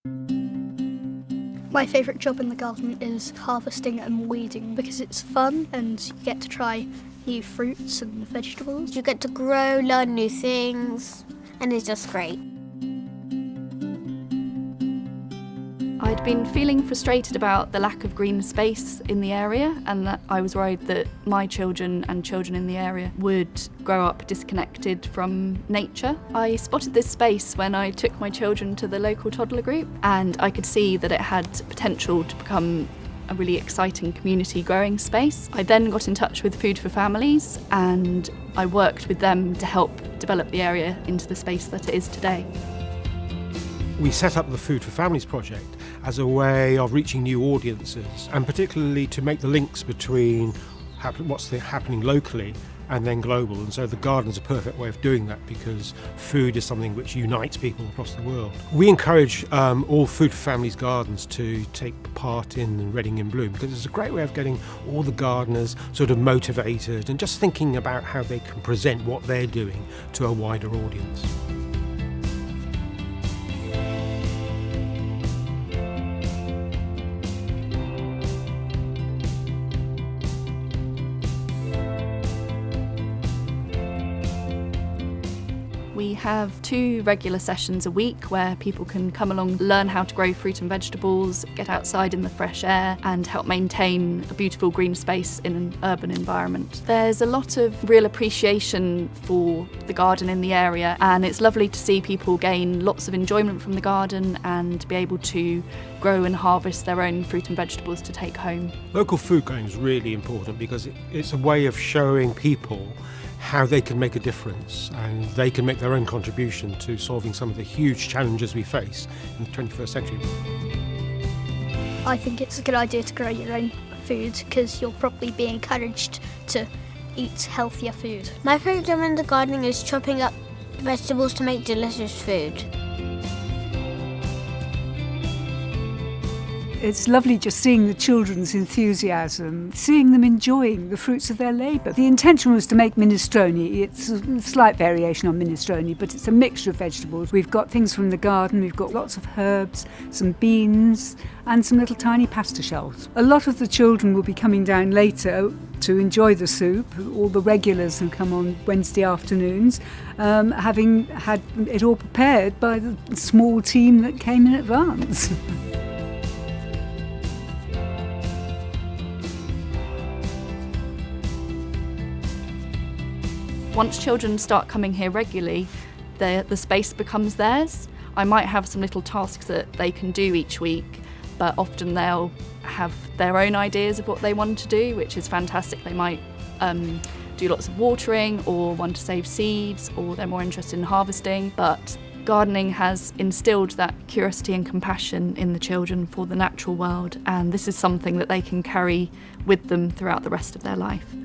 My favourite job in the garden is harvesting and weeding because it's fun and you get to try new fruits and vegetables. You get to grow, learn new things, and it's just great. I'd been feeling frustrated about the lack of green space in the area, and that I was worried that my children and children in the area would grow up disconnected from nature. I spotted this space when I took my children to the local toddler group, and I could see that it had potential to become a really exciting community growing space. I then got in touch with Food for Families, and I worked with them to help develop the area into the space that it is today. We set up the Food for Families project as a way of reaching new audiences, and particularly to make the links between what's happening locally and then global. And so the garden's a perfect way of doing that, because food is something which unites people across the world. We encourage all Food for Families gardens to take part in Reading in Bloom, because it's a great way of getting all the gardeners sort of motivated and just thinking about how they can present what they're doing to a wider audience. We have 2 regular sessions a week where people can come along, learn how to grow fruit and vegetables, get outside in the fresh air and help maintain a beautiful green space in an urban environment. There's a lot of real appreciation for the garden in the area, and it's lovely to see people gain lots of enjoyment from the garden and be able to grow and harvest their own fruit and vegetables to take home. Local food growing is really important because it's a way of showing people how they can make a difference, and they can make their own contribution to solving some of the huge challenges we face in the 21st century. I think it's a good idea to grow your own food because you'll probably be encouraged to eat healthier food. My favourite job in the gardening is chopping up vegetables to make delicious food. It's lovely just seeing the children's enthusiasm, seeing them enjoying the fruits of their labour. The intention was to make minestrone. It's a slight variation on minestrone, but it's a mixture of vegetables. We've got things from the garden, we've got lots of herbs, some beans and some little tiny pasta shells. A lot of the children will be coming down later to enjoy the soup, all the regulars who come on Wednesday afternoons, having had it all prepared by the small team that came in advance. Once children start coming here regularly, the space becomes theirs. I might have some little tasks that they can do each week, but often they'll have their own ideas of what they want to do, which is fantastic. They might do lots of watering or want to save seeds, or they're more interested in harvesting. But gardening has instilled that curiosity and compassion in the children for the natural world, and this is something that they can carry with them throughout the rest of their life.